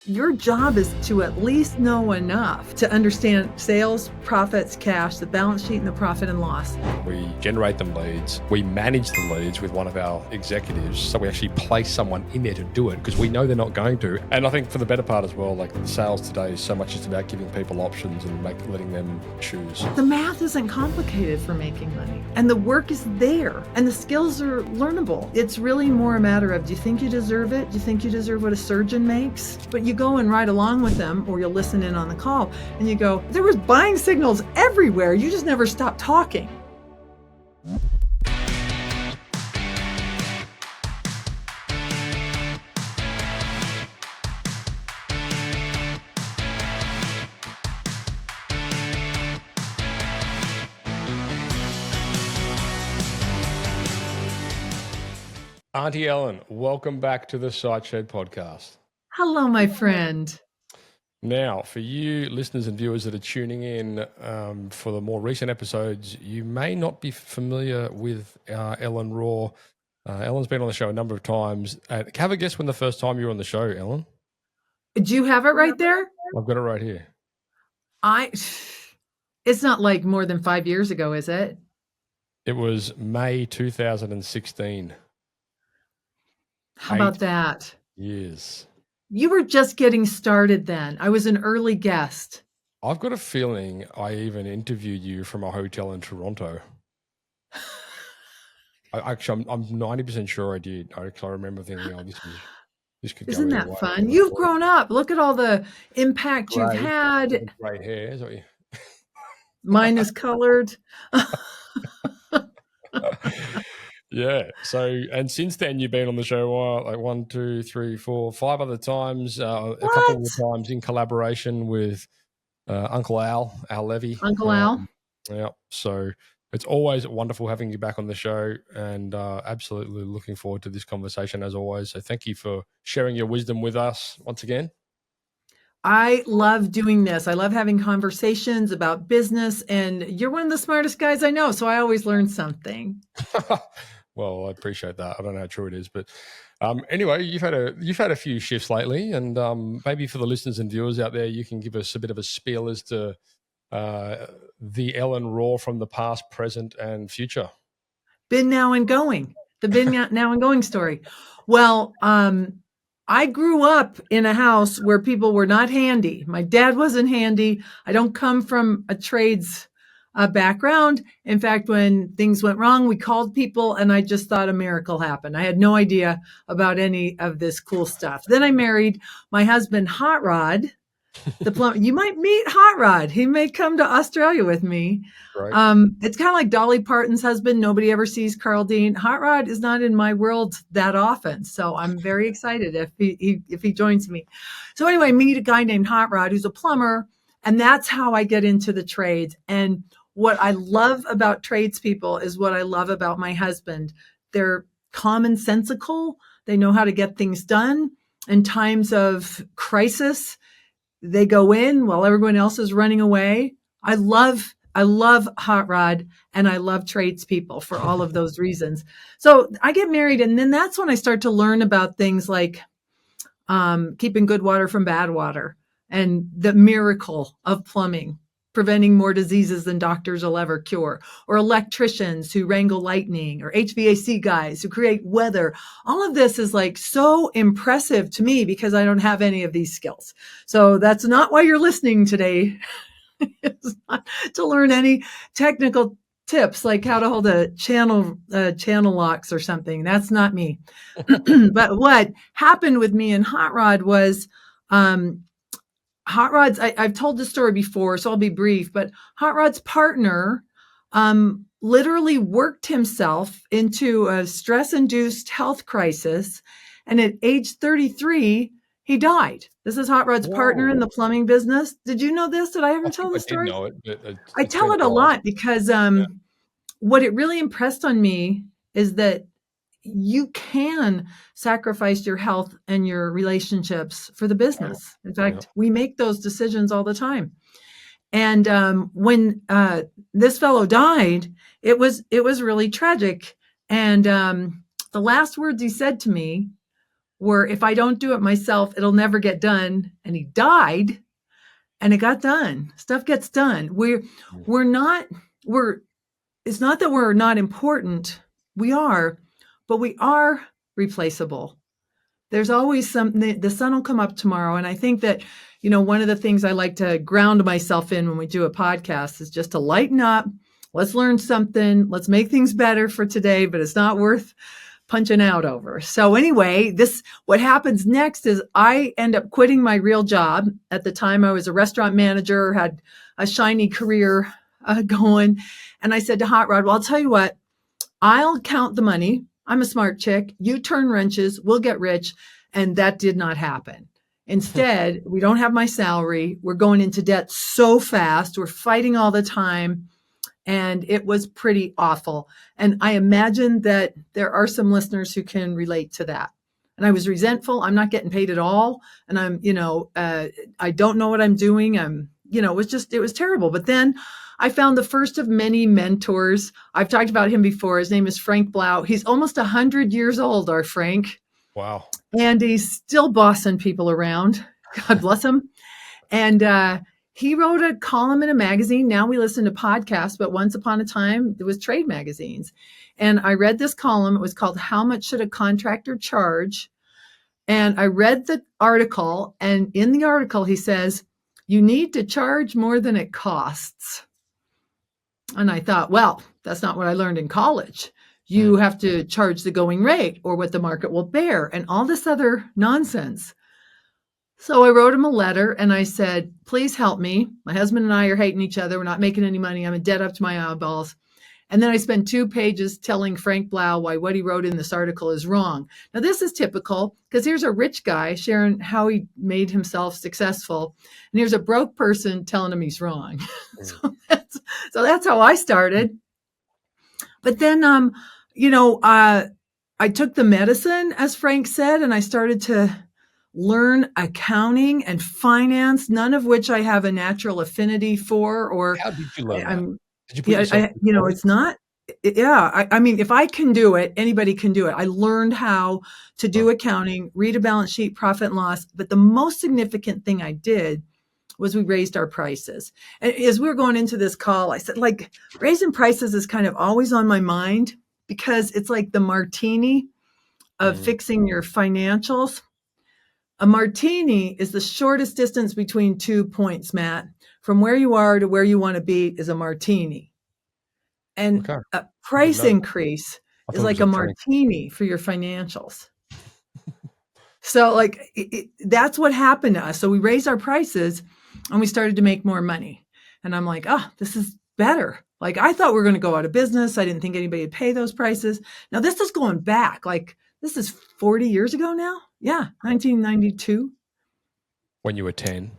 Your job is to at least know enough to understand sales, profits, cash, the balance sheet, and the profit and loss. We generate them leads. We manage the leads with one of our executives. So we actually place someone in there to do it because we know they're not going to. And I think for the better part as well, like sales today is so much just about giving people options and letting them choose. The math isn't complicated for making money. And the work is there. And the skills are learnable. It's really more a matter of, do you think you deserve it? Do you think you deserve what a surgeon makes? But you go and ride along with them, or you'll listen in on the call, and you go, there was buying signals everywhere. You just never stopped talking. Auntie Ellen, welcome back to the Site Shed podcast. Hello, my friend. Now, for you listeners and viewers that are tuning in for the more recent episodes, you may not be familiar with Ellen Rohr. Ellen's been on the show a number of times. Have a guess when the first time you were on the show, Ellen? Do you have it right there? I've got it right here. It's not like more than 5 years ago, is it? It was May 2016. How about that? Years. You were just getting started then. I was an early guest. I've got a feeling I even interviewed you from a hotel in Toronto. I'm 90% sure I did. I remember thinking, oh, this could go. Isn't that fun? You've grown up. Look at all the impact you've had. Gray hair, is what you... Mine is colored. Yeah. So, and since then you've been on the show like 1, 2, 3, 4, 5 other times. A couple of times in collaboration with Uncle Al Levy. Uncle Al. Yeah. So it's always wonderful having you back on the show, and absolutely looking forward to this conversation as always. So thank you for sharing your wisdom with us once again. I love doing this. I love having conversations about business, and you're one of the smartest guys I know, so I always learn something. Well, I appreciate that. I don't know how true it is, but anyway, you've had a few shifts lately, and maybe for the listeners and viewers out there, you can give us a bit of a spiel as to the Ellen Rohr from the past, present, and future. Been now and going. The been now and going story. Well, I grew up in a house where people were not handy. My dad wasn't handy. I don't come from a trades background. In fact, when things went wrong, we called people, and I just thought a miracle happened. I had no idea about any of this cool stuff. Then I married my husband, Hot Rod, the plumber. You might meet Hot Rod. He may come to Australia with me. Right. It's kind of like Dolly Parton's husband. Nobody ever sees Carl Dean. Hot Rod is not in my world that often, so I'm very excited if he joins me. So anyway, meet a guy named Hot Rod who's a plumber, and that's how I get into the trades. And what I love about tradespeople is what I love about my husband. They're commonsensical. They know how to get things done. In times of crisis, they go in while everyone else is running away. I love Hot Rod, and I love tradespeople for all of those reasons. So I get married, and then that's when I start to learn about things like keeping good water from bad water, and the miracle of plumbing, preventing more diseases than doctors will ever cure, or electricians who wrangle lightning, or HVAC guys who create weather. All of this is like so impressive to me because I don't have any of these skills. So that's not why you're listening today. It's not to learn any technical tips like how to hold a channel locks or something. That's not me. But what happened with me and Hot Rod was, Hot Rod's, I've told this story before, so I'll be brief, but Hot Rod's partner literally worked himself into a stress-induced health crisis, and at age 33, he died. This is Hot Rod's partner in the plumbing business. Did you know this? Did I ever tell the story? I did know it, but I tell it a lot because what it really impressed on me is that you can sacrifice your health and your relationships for the business. In fact, we make those decisions all the time. And when this fellow died, it was really tragic. And the last words he said to me where if I don't do it myself, it'll never get done. And he died and it got done. Stuff gets done. We're not, it's not that we're not important. We are, but we are replaceable. There's always something, the sun will come up tomorrow. And I think that, one of the things I like to ground myself in when we do a podcast is just to lighten up. Let's learn something. Let's make things better for today, but it's not worth punching out over. So anyway, what happens next is I end up quitting my real job. At the time, I was a restaurant manager, had a shiny career going. And I said to Hot Rod, well, I'll tell you what, I'll count the money. I'm a smart chick. You turn wrenches, we'll get rich. And that did not happen. Instead, we don't have my salary. We're going into debt so fast. We're fighting all the time. And it was pretty awful. And I imagine that there are some listeners who can relate to that. And I was resentful. I'm not getting paid at all. And I don't know what I'm doing. It was terrible. But then I found the first of many mentors. I've talked about him before. His name is Frank Blau. He's almost 100 years old, our Frank. Wow. And he's still bossing people around. God bless him. And he wrote a column in a magazine. Now we listen to podcasts, but once upon a time, it was trade magazines. And I read this column. It was called How Much Should a Contractor Charge? And I read the article. And in the article, he says, you need to charge more than it costs. And I thought, well, that's not what I learned in college. You have to charge the going rate or what the market will bear and all this other nonsense. So I wrote him a letter and I said, please help me. My husband and I are hating each other. We're not making any money. I'm in debt up to my eyeballs. And then I spent 2 pages telling Frank Blau why what he wrote in this article is wrong. Now, this is typical because here's a rich guy sharing how he made himself successful. And here's a broke person telling him he's wrong. So that's how I started. But then, I took the medicine, as Frank said, and I started to learn accounting and finance, none of which I have a natural affinity for. Or how did you learn that? Did you put yourself it's not. Yeah, I mean, if I can do it, anybody can do it. I learned how to do accounting, read a balance sheet, profit and loss. But the most significant thing I did was we raised our prices. And as we were going into this call, I said, raising prices is kind of always on my mind because it's like the martini of fixing your financials. A martini is the shortest distance between 2 points, Matt. From where you are to where you want to be is a martini. And a price increase is like a martini for your financials. So that's what happened to us. So we raised our prices and we started to make more money. And I'm like, this is better. I thought we were going to go out of business. I didn't think anybody would pay those prices. Now this is going back. This is 40 years ago now. Yeah, 1992. When you were 10.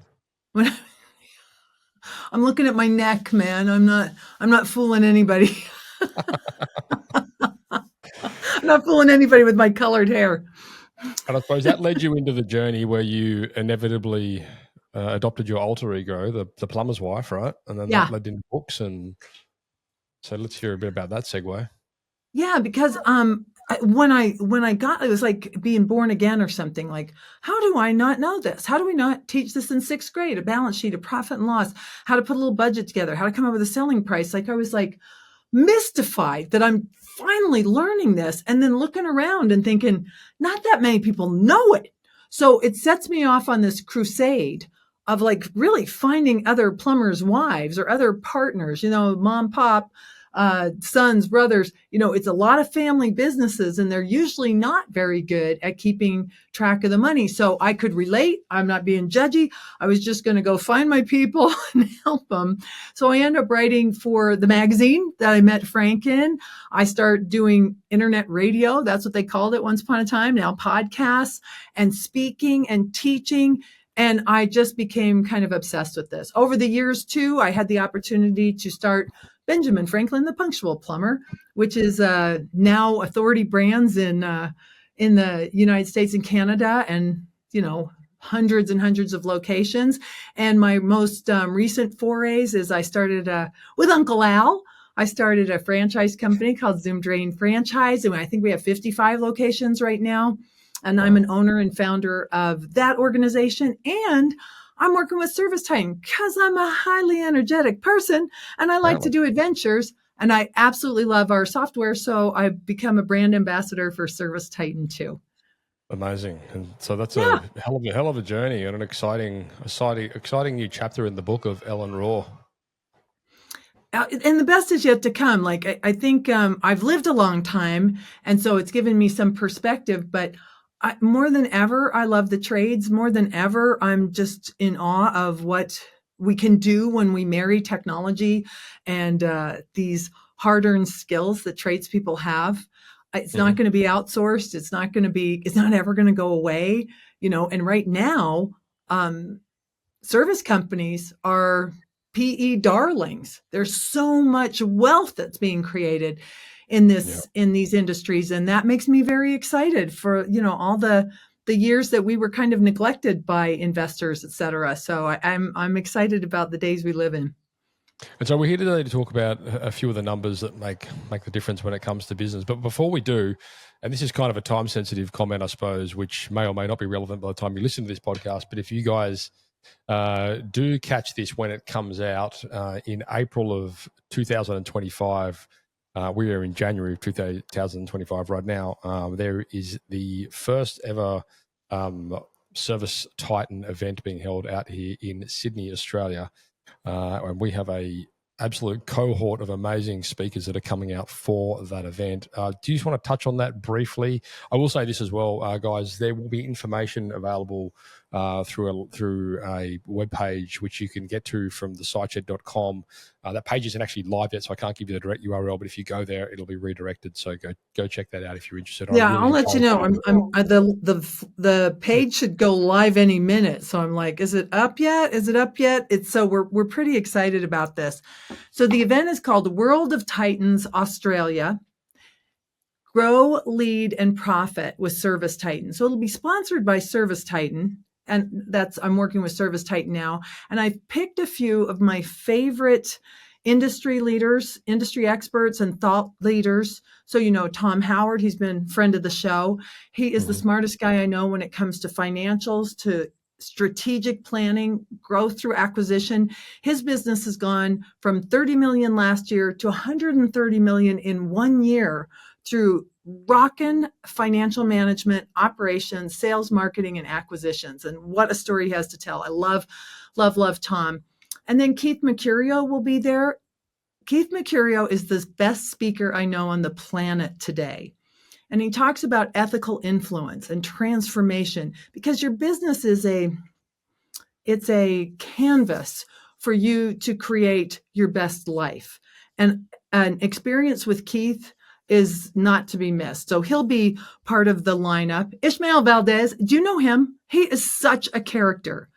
I'm looking at my neck, man. I'm not fooling anybody. I'm not fooling anybody with my colored hair. And I suppose that led you into the journey where you inevitably adopted your alter ego, the plumber's wife, right? And then that led into books. And so let's hear a bit about that segue. Yeah, because when I got, it was like being born again or something. How do I not know this? How do we not teach this in 6th grade? A balance sheet, a profit and loss, how to put a little budget together, how to come up with a selling price. I was mystified that I'm finally learning this and then looking around and thinking, not that many people know it. So it sets me off on this crusade of really finding other plumbers' wives or other partners, mom, pop, sons, brothers, it's a lot of family businesses and they're usually not very good at keeping track of the money. So I could relate. I'm not being judgy. I was just going to go find my people and help them. So I ended up writing for the magazine that I met Frank in. I started doing internet radio. That's what they called it once upon a time. Now podcasts and speaking and teaching. And I just became kind of obsessed with this. Over the years, too, I had the opportunity to start Benjamin Franklin, the Punctual Plumber, which is now Authority Brands in the United States and Canada, and hundreds and hundreds of locations. And my most recent forays is I started with Uncle Al. I started a franchise company called Zoom Drain Franchise, and I think we have 55 locations right now. And I'm an owner and founder of that organization. And I'm working with Service Titan because I'm a highly energetic person and I like to do adventures. And I absolutely love our software. So I've become a brand ambassador for Service Titan too. Amazing. And so that's a hell of a journey and an exciting new chapter in the book of Ellen Rohr. And the best is yet to come. Like, I think I've lived a long time, and so it's given me some perspective, but more than ever, I love the trades. More than ever, I'm just in awe of what we can do when we marry technology and these hard-earned skills that tradespeople have. It's not going to be outsourced. It's not ever going to go away, and right now, service companies are PE darlings. There's so much wealth that's being created in these industries, and that makes me very excited for all the years that we were kind of neglected by investors, et cetera. So I'm excited about the days we live in. And so we're here today to talk about a few of the numbers that make the difference when it comes to business. But before we do, and this is kind of a time-sensitive comment, I suppose, which may or may not be relevant by the time you listen to this podcast, but if you guys do catch this when it comes out in April of 2025, we are in January of 2025 right now. There is the first ever Service Titan event being held out here in Sydney, Australia. And we have a absolute cohort of amazing speakers that are coming out for that event. Do you just want to touch on that briefly? I will say this as well, guys, there will be information available through a webpage which you can get to from the siteshed.com. That page isn't actually live yet, so I can't give you the direct URL, but if you go there, it'll be redirected. So go check that out if you're interested. Yeah, I'll let you know. The page should go live any minute. So I'm like, is it up yet? So we're pretty excited about this. So the event is called World of Titans Australia. Grow, Lead, and Profit with Service Titan. So it'll be sponsored by Service Titan. And I'm working with Service Titan now. And I've picked a few of my favorite industry leaders, industry experts, and thought leaders. So, Tom Howard, he's been friend of the show. He is the smartest guy I know when it comes to financials, to strategic planning, growth through acquisition. His business has gone from 30 million last year to 130 million in 1 year through rockin' financial management, operations, sales, marketing, and acquisitions. And what a story he has to tell. I love Tom. And then Keith Mercurio will be there. Keith Mercurio is the best speaker I know on the planet today. And he talks about ethical influence and transformation, because your business is it's a canvas for you to create your best life. And an experience with Keith is not to be missed. So he'll be part of the lineup. Ishmael Valdez, do you know him? He is such a character.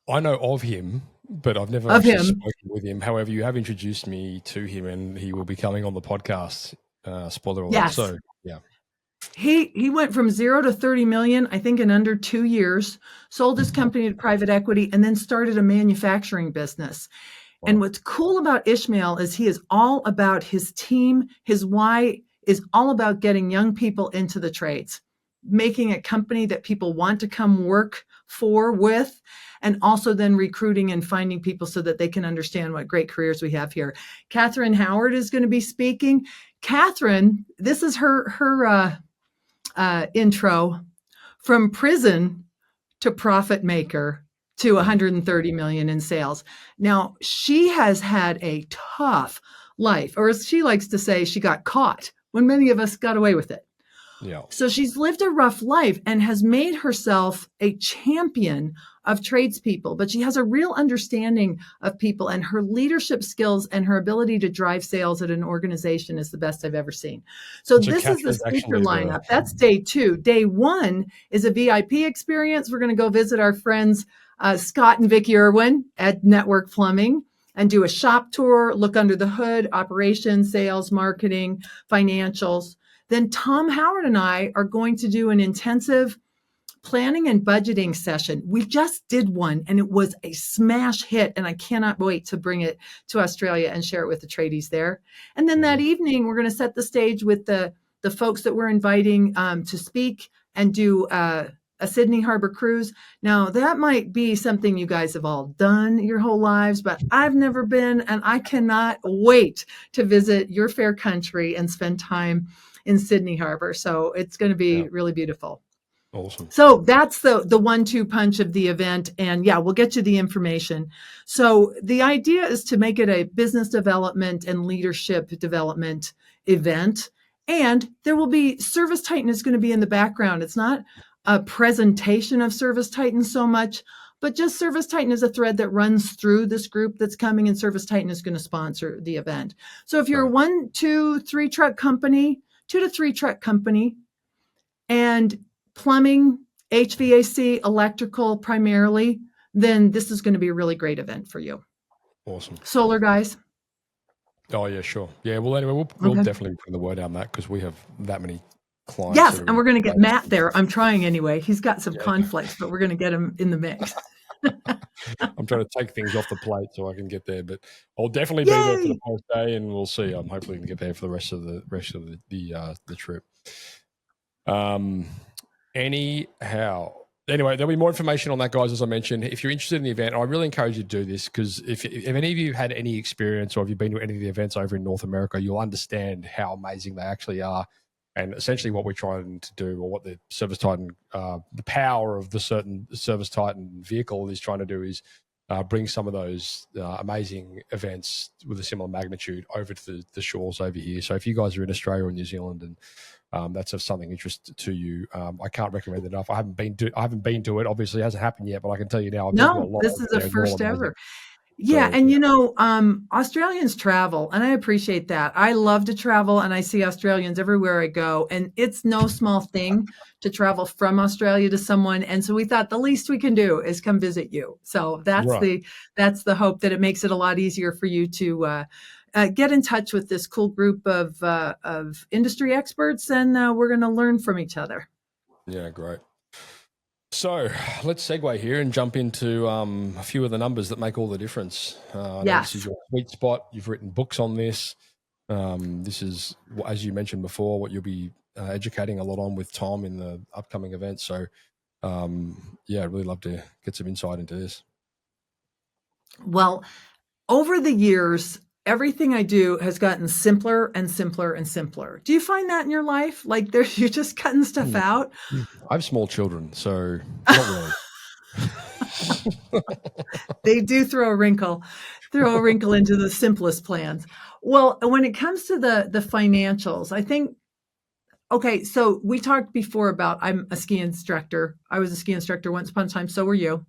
I know of him, but I've never actually spoken with him. However, you have introduced me to him, and he will be coming on the podcast. Spoiler alert. Yes. So, yeah. He went from 0 to 30 million, I think, in under 2 years, sold his company to private equity, and then started a manufacturing business. Wow. And what's cool about Ishmael is he is all about his team. His why is all about getting young people into the trades, making a company that people want to come work with, and also then recruiting and finding people so that they can understand what great careers we have here. Catherine Howard is going to be speaking. Catherine, this is her intro: from prison to profit maker to 130 million in sales. Now, she has had a tough life, or as she likes to say, she got caught when many of us got away with it. Yeah. So she's lived a rough life and has made herself a champion of tradespeople, but she has a real understanding of people, and her leadership skills and her ability to drive sales at an organization is the best I've ever seen. So this is the speaker lineup. That's day 2. Day 1 is a VIP experience. We're going to go visit our friends Scott and Vicki Irwin at Network Plumbing and do a shop tour, look under the hood, operations, sales, marketing, financials. Then Tom Howard and I are going to do an intensive planning and budgeting session. We just did one, and it was a smash hit, and I cannot wait to bring it to Australia and share it with the tradies there. And then that evening, we're going to set the stage with the folks that we're inviting to speak and do a Sydney Harbor cruise. Now, that might be something you guys have all done your whole lives, but I've never been, and I cannot wait to visit your fair country and spend time in Sydney Harbor. So it's going to be really beautiful. Awesome. So that's the 1-2 punch of the event. And yeah, we'll get you the information. So the idea is to make it a business development and leadership development event. And there will be Service Titan is going to be in the background. It's not a presentation of Service Titan so much, but just Service Titan is a thread that runs through this group that's coming, and Service Titan is going to sponsor the event. So if you're a 1, 2, 3 truck company, 2 to 3 truck company, and plumbing, HVAC, electrical primarily, then this is going to be a really great event for you. Awesome. Solar guys? Oh, yeah, sure. Yeah, well, anyway, we'll definitely put the word out on that because we have that many clients. Yes, and we're going to get Matt there. I'm trying anyway. He's got some conflicts, but we're going to get him in the mix. I'm trying to take things off the plate so I can get there, but I'll definitely be there for the first day, and we'll see. I'm hopefully going to get there for the rest of the trip. Anyhow, anyway, there'll be more information on that, guys, as I mentioned. If you're interested in the event, I really encourage you to do this because if any of you had any experience or if you've been to any of the events over in North America, you'll understand how amazing they actually are. And essentially what we're trying to do, or what the Service Titan, the power of the certain Service Titan vehicle is trying to do, is bring some of those amazing events with a similar magnitude over to the shores over here. So if you guys are in Australia or New Zealand and that's of something interest to you, I can't recommend it enough. I haven't been to it. Obviously, it hasn't happened yet, but I can tell you now. This is the first ever. Yeah, and Australians travel, and I appreciate that. I love to travel, and I see Australians everywhere I go, and it's no small thing to travel from Australia to someone. And so we thought the least we can do is come visit you. So that's the hope, that it makes it a lot easier for you to get in touch with this cool group of industry experts, and we're going to learn from each other. Yeah, great. So let's segue here and jump into a few of the numbers that make all the difference. This is your sweet spot. You've written books on this. This is, as you mentioned before, what you'll be educating a lot on with Tom in the upcoming events. So, I'd really love to get some insight into this. Well, over the years, everything I do has gotten simpler and simpler and simpler. Do you find that in your life? Like you're just cutting stuff out? I have small children, so not really. They do throw a wrinkle into the simplest plans. Well, when it comes to the financials, I think, okay, so we talked before about I'm a ski instructor. I was a ski instructor once upon a time. So were you.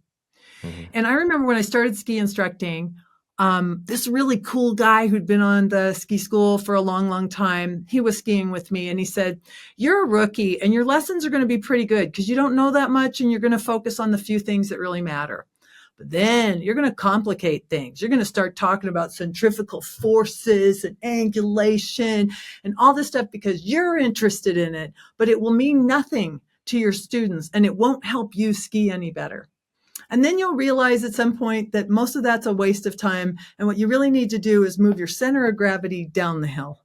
Mm-hmm. And I remember when I started ski instructing, this really cool guy who'd been on the ski school for a long, long time, he was skiing with me, and he said, "You're a rookie and your lessons are going to be pretty good because you don't know that much and you're going to focus on the few things that really matter. But then you're going to complicate things. You're going to start talking about centrifugal forces and angulation and all this stuff because you're interested in it, but it will mean nothing to your students and it won't help you ski any better. And then you'll realize at some point that most of that's a waste of time. And what you really need to do is move your center of gravity down the hill.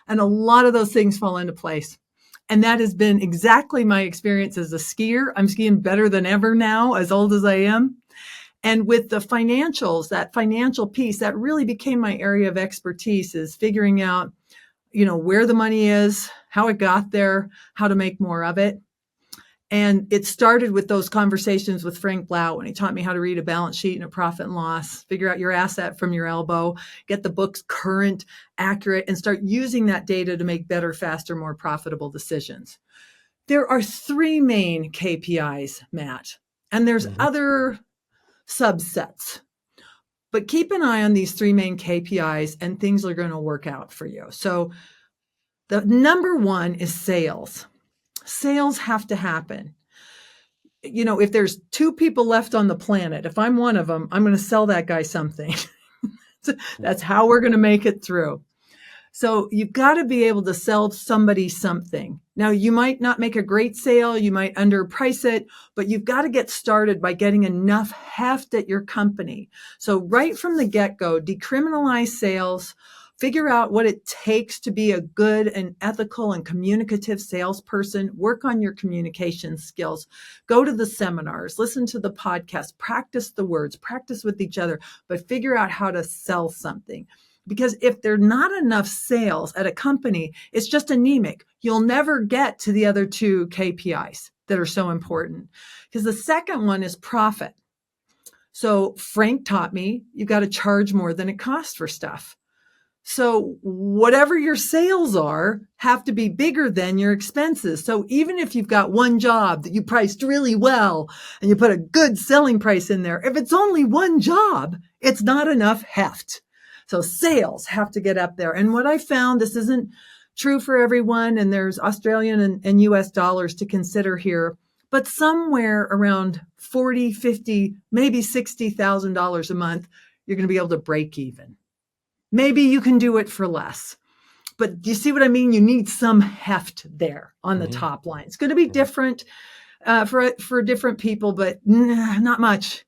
And a lot of those things fall into place. And that has been exactly my experience as a skier. I'm skiing better than ever now, as old as I am. And with the financials, that financial piece, that really became my area of expertise, is figuring out, where the money is, how it got there, how to make more of it. And it started with those conversations with Frank Blau when he taught me how to read a balance sheet and a profit and loss, figure out your asset from your elbow, get the books current, accurate, and start using that data to make better, faster, more profitable decisions. There are 3 main KPIs, Matt, and there's other subsets. But keep an eye on these 3 main KPIs and things are going to work out for you. So the number 1 is sales. Sales have to happen. If there's 2 people left on the planet, if I'm one of them, I'm going to sell that guy something. That's how we're going to make it through. So you've got to be able to sell somebody something. Now, you might not make a great sale. You might underprice it, but you've got to get started by getting enough heft at your company. So right from the get-go, decriminalize sales, Figure out what it takes to be a good and ethical and communicative salesperson. Work on your communication skills. Go to the seminars, listen to the podcast, practice the words, practice with each other, but figure out how to sell something. Because if there are not enough sales at a company, it's just anemic. You'll never get to the other two KPIs that are so important. Because the second one is profit. So Frank taught me you got to charge more than it costs for stuff. So whatever your sales are have to be bigger than your expenses. So even if you've got one job that you priced really well and you put a good selling price in there, if it's only one job, it's not enough heft. So sales have to get up there. And what I found, this isn't true for everyone, and there's Australian and US dollars to consider here, but somewhere around $40, $50, maybe $60,000 a month, you're going to be able to break even. Maybe you can do it for less. But do you see what I mean? You need some heft there on the top line. It's going to be different for different people, but not much.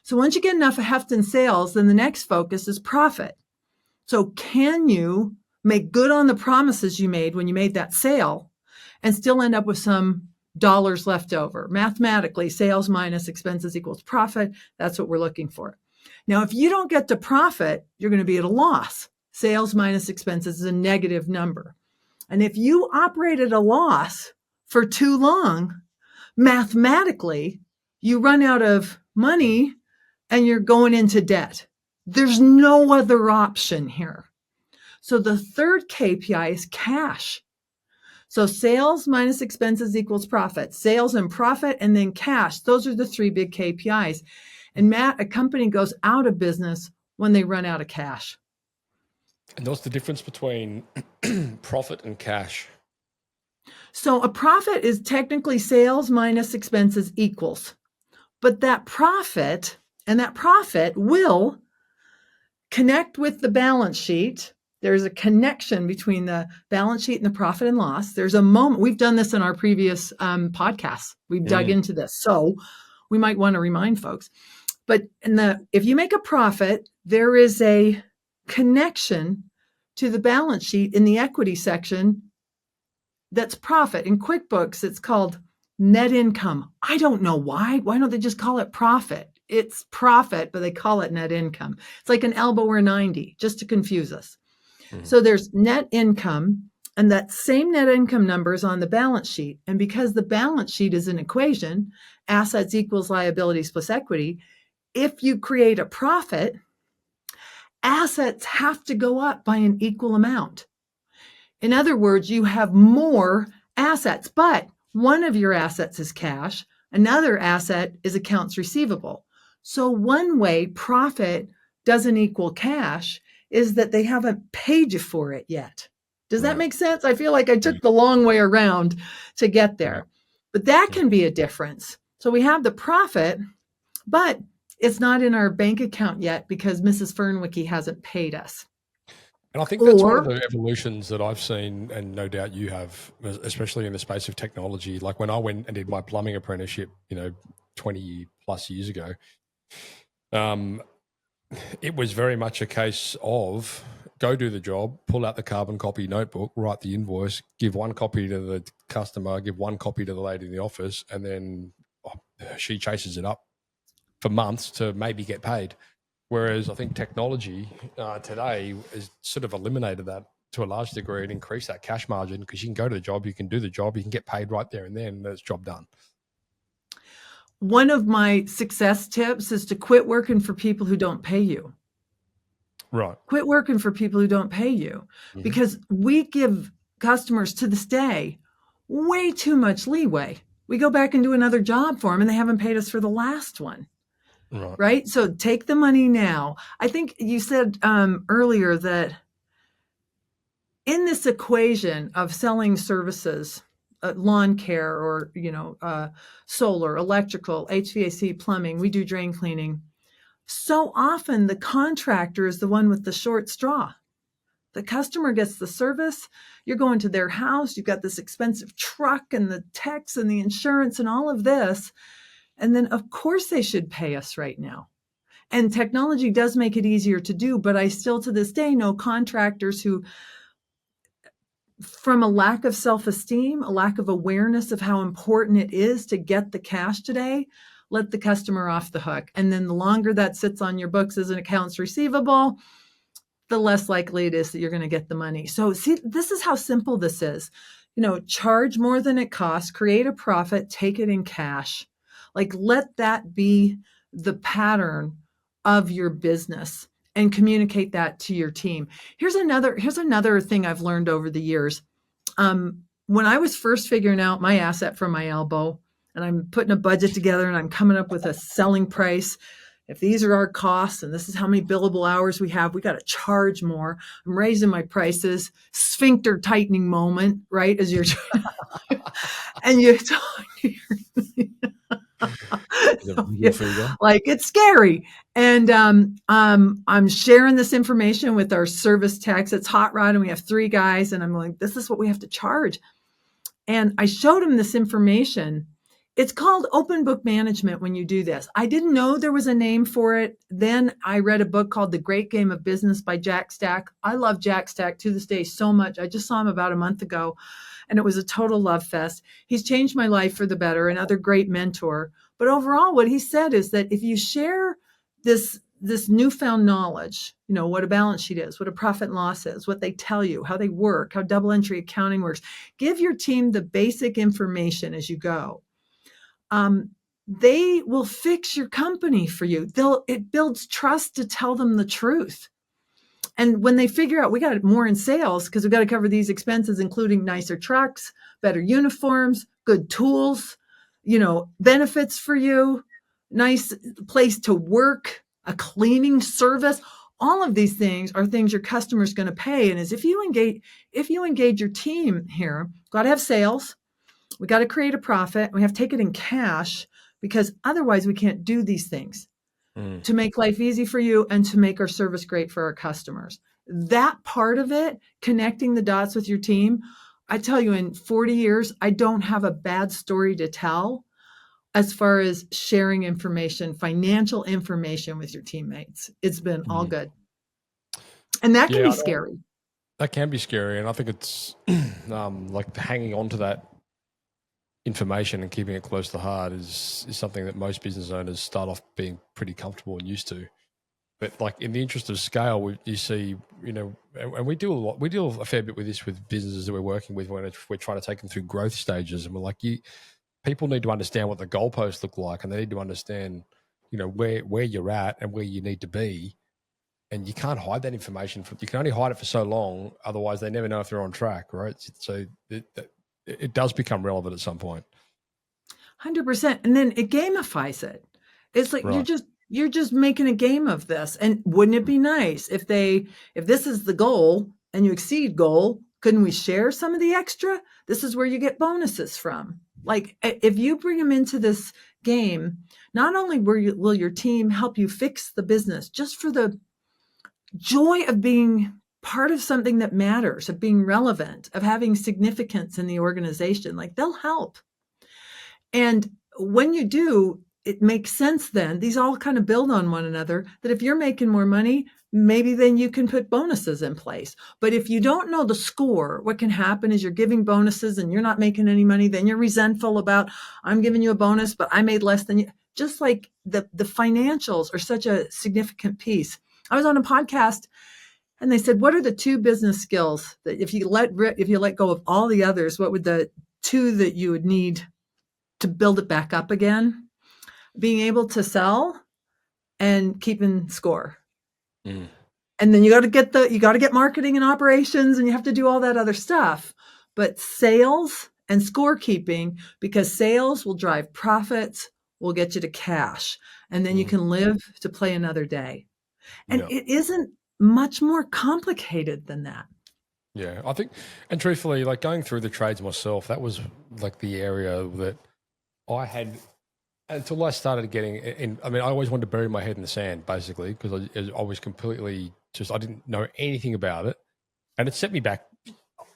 So once you get enough heft in sales, then the next focus is profit. So can you make good on the promises you made when you made that sale and still end up with some dollars left over? Mathematically, sales minus expenses equals profit. That's what we're looking for. Now, if you don't get to profit, you're going to be at a loss. Sales minus expenses is a negative number. And if you operate at a loss for too long, mathematically, you run out of money and you're going into debt. There's no other option here. So the third KPI is cash. So sales minus expenses equals profit. Sales and profit and then cash. Those are the three big KPIs. And Matt, a company goes out of business when they run out of cash. And what's the difference between profit and cash? So a profit is technically sales minus expenses equals. But that profit will connect with the balance sheet. There's a connection between the balance sheet and the profit and loss. There's a moment. We've done this in our previous podcasts. We've dug into this. So we might want to remind folks. But if you make a profit, there is a connection to the balance sheet in the equity section that's profit. In QuickBooks, it's called net income. I don't know why. Why don't they just call it profit? It's profit, but they call it net income. It's like an elbow or a 90, just to confuse us. So there's net income, and that same net income number is on the balance sheet. And because the balance sheet is an equation, assets equals liabilities plus equity, if you create a profit, assets have to go up by an equal amount. In other words, you have more assets, but one of your assets is cash, another asset is accounts receivable. So one way profit doesn't equal cash is that they haven't paid you for it yet. Does that make sense? I feel like I took the long way around to get there, but that can be a difference. So we have the profit, but it's not in our bank account yet because Mrs. Fernwicke hasn't paid us. And I think that's one of the evolutions that I've seen, and no doubt you have, especially in the space of technology. Like when I went and did my plumbing apprenticeship, 20 plus years ago, it was very much a case of go do the job, pull out the carbon copy notebook, write the invoice, give one copy to the customer, give one copy to the lady in the office, and then she chases it up for months to maybe get paid. Whereas I think technology today has sort of eliminated that to a large degree and increased that cash margin because you can go to the job, you can do the job, you can get paid right there and then, and it's job done. One of my success tips is to quit working for people who don't pay you. Right. Quit working for people who don't pay you because we give customers to this day way too much leeway. We go back and do another job for them and they haven't paid us for the last one. Right. So take the money now. I think you said earlier that in this equation of selling services, lawn care or, solar, electrical, HVAC, plumbing, we do drain cleaning. So often the contractor is the one with the short straw. The customer gets the service. You're going to their house. You've got this expensive truck and the techs and the insurance and all of this. And then, of course, they should pay us right now. And technology does make it easier to do, but I still to this day know contractors who, from a lack of self-esteem, a lack of awareness of how important it is to get the cash today, let the customer off the hook. And then the longer that sits on your books as an accounts receivable, the less likely it is that you're going to get the money. So see, this is how simple this is. Charge more than it costs, create a profit, take it in cash. Like, let that be the pattern of your business and communicate that to your team. Here's another thing I've learned over the years. When I was first figuring out my asset from my elbow, and I'm putting a budget together and I'm coming up with a selling price, if these are our costs and this is how many billable hours we have, we got to charge more. I'm raising my prices, sphincter tightening moment, right? As you're, and you're talking, like, it's scary. And I'm sharing this information with our service techs. It's hot rod, and we have 3 guys, and I'm like, this is what we have to charge. And I showed him this information. It's called open book management when you do this. I didn't know there was a name for it. Then I read a book called The Great Game of Business by Jack Stack. I love Jack Stack to this day so much. I just saw him about a month ago, and it was a total love fest. He's changed my life for the better, another great mentor. But overall, what he said is that if you share this newfound knowledge, what a balance sheet is, what a profit and loss is, what they tell you, how they work, how double entry accounting works, give your team the basic information as you go. They will fix your company for you. It builds trust to tell them the truth. And when they figure out we got more in sales because we got to cover these expenses, including nicer trucks, better uniforms, good tools, benefits for you, nice place to work, a cleaning service. All of these things are things your customer's going to pay. And if you engage your team here, got to have sales. We got to create a profit. We have to take it in cash because otherwise we can't do these things to make life easy for you and to make our service great for our customers. That part of it, connecting the dots with your team, I tell you, in 40 years, I don't have a bad story to tell as far as sharing information, financial information with your teammates. It's been all good. And that can be scary. That can be scary. And I think it's like hanging on to that information and keeping it close to the heart is something that most business owners start off being pretty comfortable and used to. But like in the interest of scale, you see, and we deal a fair bit with this with businesses that we're working with when we're trying to take them through growth stages. And we're like, people need to understand what the goalposts look like, and they need to understand, where you're at and where you need to be. And you can't hide that information. You can only hide it for so long. Otherwise, they never know if they're on track, right? So it does become relevant at some point. 100%. And then it gamifies it. It's like you're just making a game of this. And wouldn't it be nice if this is the goal and you exceed goal, couldn't we share some of the extra? This is where you get bonuses from. Like, if you bring them into this game, not only will your team help you fix the business just for the joy of being part of something that matters, of being relevant, of having significance in the organization, like they'll help. And when you do, it makes sense then. These all kind of build on one another, that if you're making more money, maybe then you can put bonuses in place. But if you don't know the score, what can happen is you're giving bonuses and you're not making any money. Then you're resentful about, I'm giving you a bonus, but I made less than you. Just like the financials are such a significant piece. I was on a podcast and they said, what are the 2 business skills that if you let go of all the others, what would the 2 that you would need to build it back up again? Being able to sell and keeping score. And then you got to get marketing and operations, and you have to do all that other stuff. But sales and scorekeeping, because sales will drive profits, will get you to cash, and then you can live to play another day. And it isn't much more complicated than that. Yeah, I think, and truthfully, like going through the trades myself, that was like the area that I had until I started getting in. I mean, I always wanted to bury my head in the sand, basically, because I was completely I didn't know anything about it. And it set me back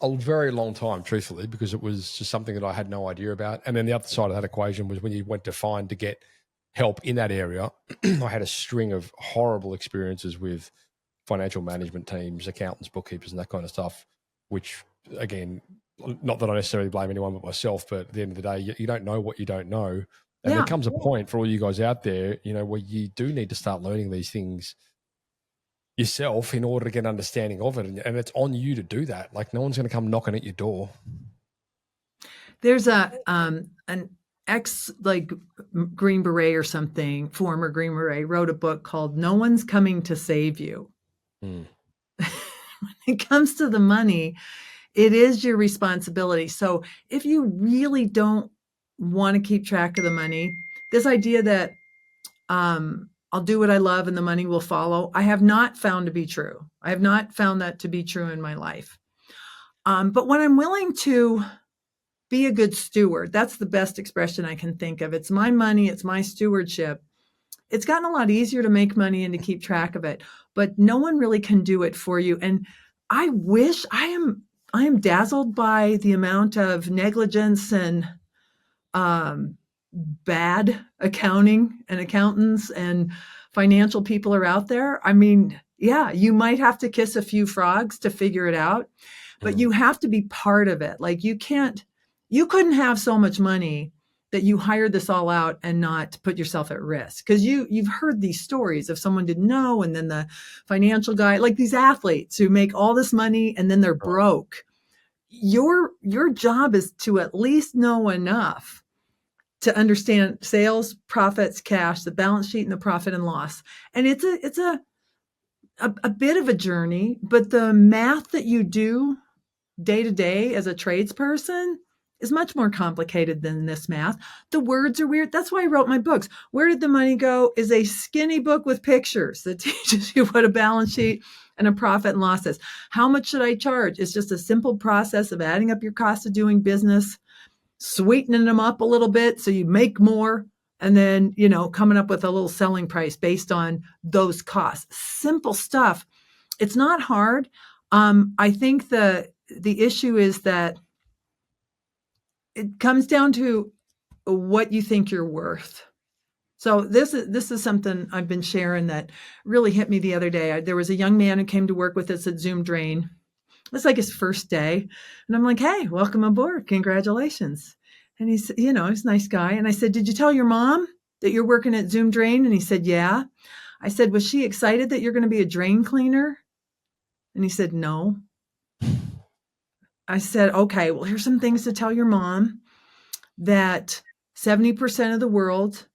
a very long time, truthfully, because it was just something that I had no idea about. And then the other side of that equation was when you went to get help in that area. I had a string of horrible experiences with financial management teams, accountants, bookkeepers, and that kind of stuff, which, again, not that I necessarily blame anyone but myself, but at the end of the day, you don't know what you don't know. And there comes a point for all you guys out there, where you do need to start learning these things yourself in order to get an understanding of it. And it's on you to do that. Like, no one's going to come knocking at your door. There's an ex Green Beret or something, former Green Beret, wrote a book called No One's Coming to Save You. When it comes to the money, it is your responsibility. So if you really don't want to keep track of the money, this idea that I'll do what I love and the money will follow, I have not found to be true. I have not found that to be true in my life. But when I'm willing to be a good steward, that's the best expression I can think of. It's my money, it's my stewardship. It's gotten a lot easier to make money and to keep track of it, but no one really can do it for you. And I wish I am dazzled by the amount of negligence and bad accounting and accountants and financial people are out there. I mean, yeah, you might have to kiss a few frogs to figure it out, but you have to be part of it. Like, you couldn't have so much money that you hired this all out and not put yourself at risk. Because you've heard these stories of someone didn't know, and then the financial guy, like these athletes who make all this money and then they're broke. Your job is to at least know enough to understand sales, profits, cash, the balance sheet, and the profit and loss. And it's a bit of a journey, but the math that you do day to day as a tradesperson is much more complicated than this math. The words are weird. That's why I wrote my books. Where Did the Money Go is a skinny book with pictures that teaches you what a balance sheet and a profit and loss is. How much should I charge? It's just a simple process of adding up your cost of doing business, sweetening them up a little bit so you make more, and then, coming up with a little selling price based on those costs. Simple stuff. It's not hard. I think the issue is that it comes down to what you think you're worth. So this is something I've been sharing that really hit me the other day. There was a young man who came to work with us at Zoom Drain. It was like his first day. And I'm like, hey, welcome aboard. Congratulations. And he's, he's a nice guy. And I said, did you tell your mom that you're working at Zoom Drain? And he said, yeah. I said, was she excited that you're going to be a drain cleaner? And he said, no. I said, okay, well, here's some things to tell your mom, that 70% of the world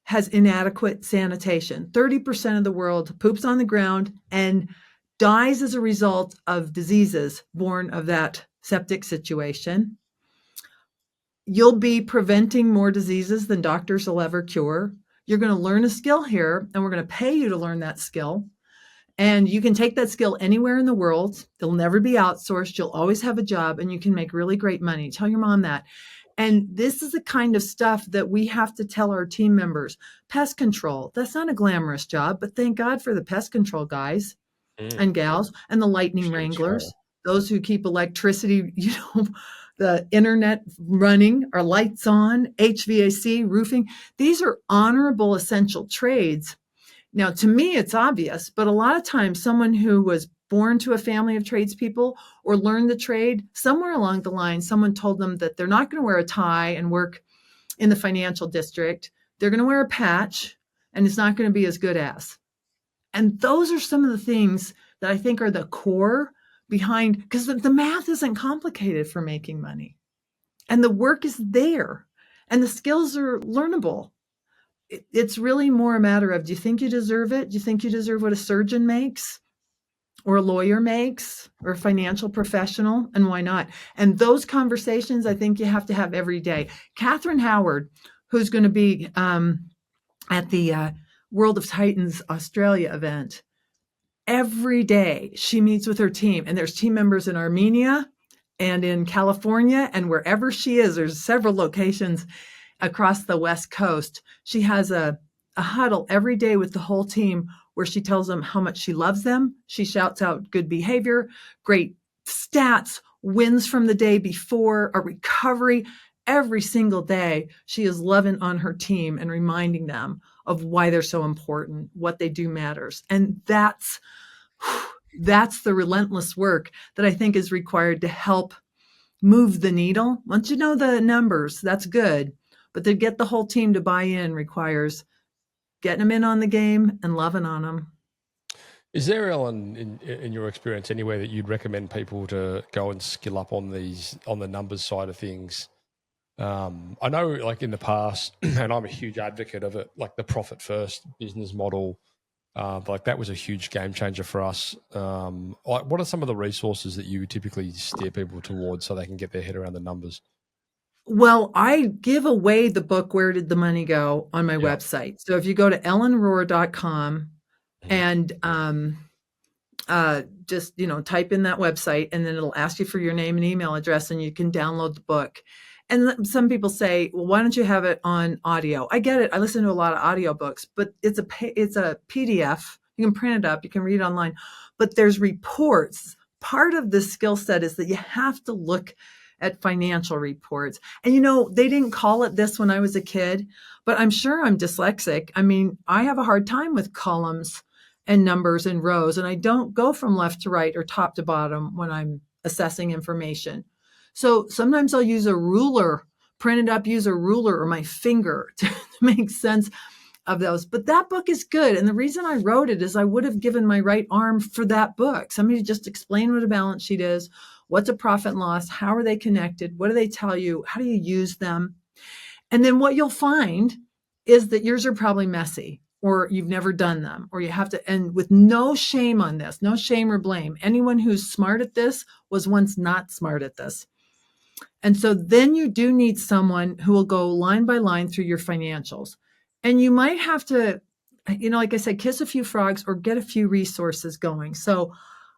has inadequate sanitation. 30% of the world poops on the ground and dies as a result of diseases born of that septic situation. You'll be preventing more diseases than doctors will ever cure. You're going to learn a skill here, and we're going to pay you to learn that skill. And you can take that skill anywhere in the world. It'll never be outsourced. You'll always have a job, and you can make really great money. Tell your mom that. And this is the kind of stuff that we have to tell our team members. Pest control, that's not a glamorous job, but thank God for the pest control guys and gals and the lightning wranglers, those who keep electricity, the internet running, our lights on, HVAC, roofing. These are honorable, essential trades. Now, to me, it's obvious, but a lot of times someone who was born to a family of tradespeople or learned the trade, somewhere along the line, someone told them that they're not going to wear a tie and work in the financial district. They're going to wear a patch, and it's not going to be as good as. And those are some of the things that I think are the core behind, because the math isn't complicated for making money. And the work is there, and the skills are learnable. It's really more a matter of, do you think you deserve it? Do you think you deserve what a surgeon makes, or a lawyer makes, or a financial professional? And why not? And those conversations, I think you have to have every day. Catherine Howard, who's going to be at the World of Titans Australia event, every day she meets with her team, and there's team members in Armenia and in California, and wherever she is, there's several locations across the West Coast. She has a huddle every day with the whole team where she tells them how much she loves them. She shouts out good behavior, great stats, wins from the day before, a recovery. every single day, she is loving on her team and reminding them of why they're so important, what they do matters. And that's the relentless work that I think is required to help move the needle. Once you know the numbers, that's good. But to get the whole team to buy in requires getting them in on the game and loving on them. Is there, Ellen, in your experience, anywhere that you'd recommend people to go and skill up on the numbers side of things? I know, like in the past, and I'm a huge advocate of it, like the profit first business model. Like that was a huge game changer for us. Like, what are some of the resources that you typically steer people towards so they can get their head around the numbers? Well, I give away the book, Where Did the Money Go, on my Yeah. website. So if you go to ellenrohr.com Mhm. and just, type in that website, and then it'll ask you for your name and email address, and you can download the book. And some people say, well, why don't you have it on audio? I get it. I listen to a lot of audiobooks, but it's a PDF. You can print it up. You can read it online, but there's reports. Part of the skill set is that you have to look at financial reports. And, they didn't call it this when I was a kid, but I'm sure I'm dyslexic. I mean, I have a hard time with columns and numbers and rows, and I don't go from left to right or top to bottom when I'm assessing information. So sometimes I'll use a ruler, print it up, use a ruler or my finger to make sense of those. But that book is good. And the reason I wrote it is I would have given my right arm for that book. Somebody to just explain what a balance sheet is, what's a profit and loss, how are they connected, what do they tell you, how do you use them? And then what you'll find is that yours are probably messy, or you've never done them, or you have to, and with no shame on this, no shame or blame. Anyone who's smart at this was once not smart at this. And so then you do need someone who will go line by line through your financials. And you might have to, like I said, kiss a few frogs or get a few resources going. So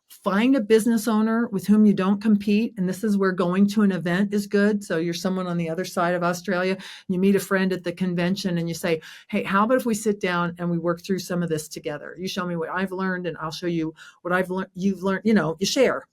find a business owner with whom you don't compete. And this is where going to an event is good. So you're someone on the other side of Australia, you meet a friend at the convention and you say, hey, how about if we sit down and we work through some of this together? You show me what I've learned and I'll show you what I've learned. You've learned, you share.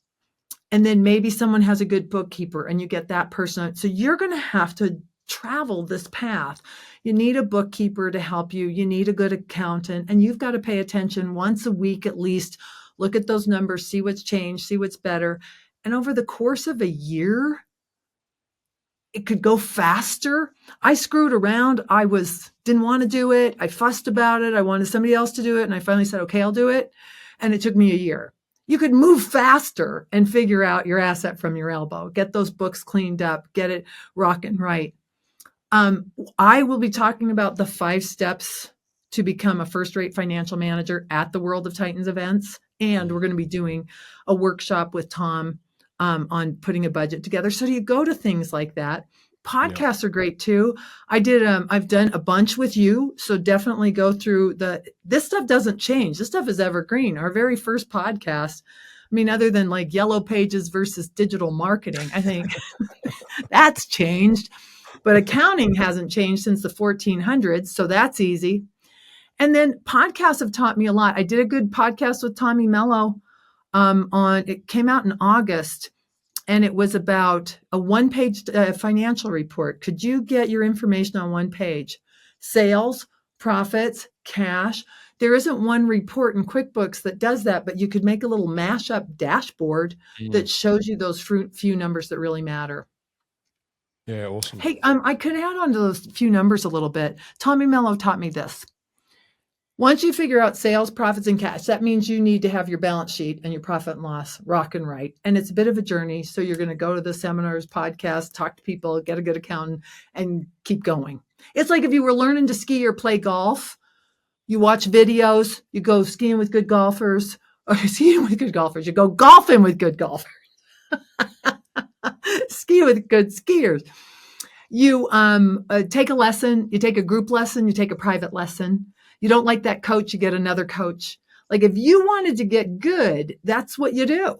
And then maybe someone has a good bookkeeper and you get that person. So you're going to have to travel this path. You need a bookkeeper to help you. You need a good accountant, and you've got to pay attention once a week at least. Look at those numbers, see what's changed, see what's better. And over the course of a year, it could go faster. I screwed around. Didn't want to do it. I fussed about it. I wanted somebody else to do it. And I finally said, okay, I'll do it. And it took me a year. You could move faster and figure out your asset from your elbow, get those books cleaned up, get it rocking right. I will be talking about the 5 steps to become a first-rate financial manager at the World of Titans events. And we're going to be doing a workshop with Tom on putting a budget together. So you go to things like that. Podcasts are great too. I've done a bunch with you. So definitely go through this stuff doesn't change. This stuff is evergreen. Our very first podcast, I mean, other than like Yellow Pages versus digital marketing, I think that's changed, but accounting hasn't changed since the 1400s. So that's easy. And then podcasts have taught me a lot. I did a good podcast with Tommy Mello it came out in August. And it was about a one-page financial report. Could you get your information on one page? Sales, profits, cash. There isn't one report in QuickBooks that does that, but you could make a little mashup dashboard that shows you those few numbers that really matter. Yeah, awesome. Hey, I could add on to those few numbers a little bit. Tommy Mello taught me this. Once you figure out sales, profits, and cash, that means you need to have your balance sheet and your profit and loss rocking right. And it's a bit of a journey. So you're going to go to the seminars, podcasts, talk to people, get a good accountant, and keep going. It's like if you were learning to ski or play golf, you watch videos, you go skiing with good golfers, or skiing with good golfers, you go golfing with good golfers, ski with good skiers. You take a lesson, you take a group lesson, you take a private lesson. You don't like that coach, you get another coach. Like if you wanted to get good, that's what you do.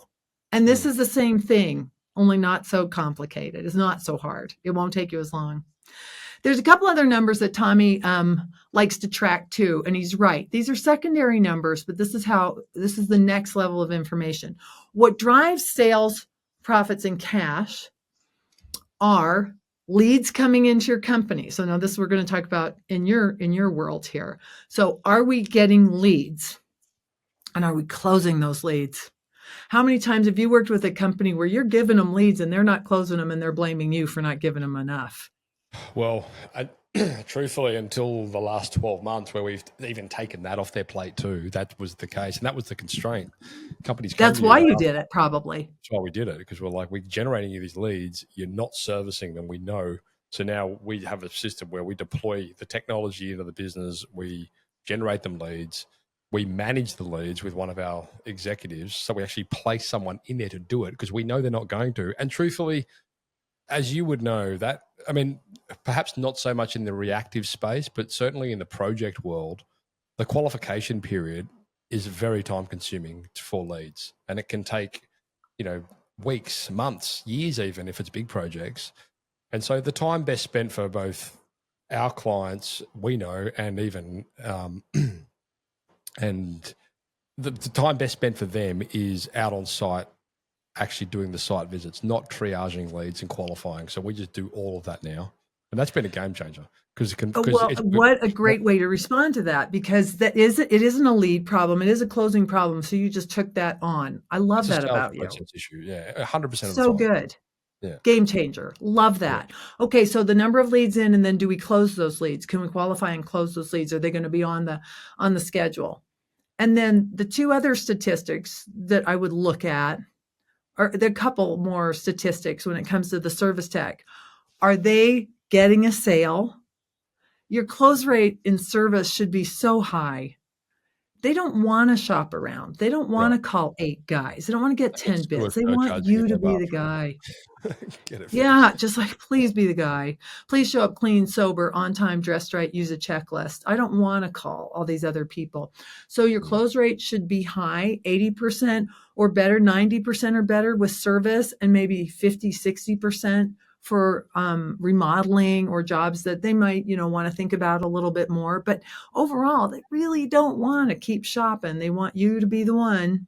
And this is the same thing, only not so complicated. It's not so hard. It won't take you as long. There's a couple other numbers that Tommy likes to track too, and he's right. These are secondary numbers, but this is the next level of information. What drives sales, profits, and cash are leads coming into your company. So now this we're going to talk about in your world here. So are we getting leads? And are we closing those leads? How many times have you worked with a company where you're giving them leads and they're not closing them and they're blaming you for not giving them enough? Well, truthfully, until the last 12 months where we've even taken that off their plate too, that was the case. And that was the constraint. Companies come That's to you. why you did it, probably. That's why we did it, because we're like, we're generating you these leads. You're not servicing them. We know. So now we have a system where we deploy the technology into the business. We generate them leads. We manage the leads with one of our executives. So we actually place someone in there to do it because we know they're not going to. And truthfully, as you would know, that, I mean, perhaps not so much in the reactive space, but certainly in the project world, the qualification period is very time consuming for leads. And it can take, weeks, months, years, even if it's big projects. And so the time best spent for both our clients, we know, and even, and the time best spent for them is out on site, actually doing the site visits, not triaging leads and qualifying. So we just do all of that now. And that's been a game changer because what a great way to respond to that, because it isn't a lead problem. It is a closing problem. So you just took that on. I love that about you. Issue. Yeah. 100% of the time. So good. Yeah. Game changer. Love that. Yeah. Okay. So the number of leads in, and then do we close those leads? Can we qualify and close those leads? Are they going to be on the schedule? And then the two other statistics that I would look at, or there are a couple more statistics when it comes to the service tech. Are they getting a sale? Your close rate in service should be so high. They don't want to shop around. They don't want to call 8 guys. They don't want to get 10 bids. They want you to be the guy. Yeah, just like, please be the guy. Please show up clean, sober, on time, dressed right, use a checklist. I don't want to call all these other people. So your close rate should be high, 80% or better, 90% or better with service, and maybe 50, 60% for remodeling or jobs that they might, want to think about a little bit more. But overall, they really don't want to keep shopping. They want you to be the one.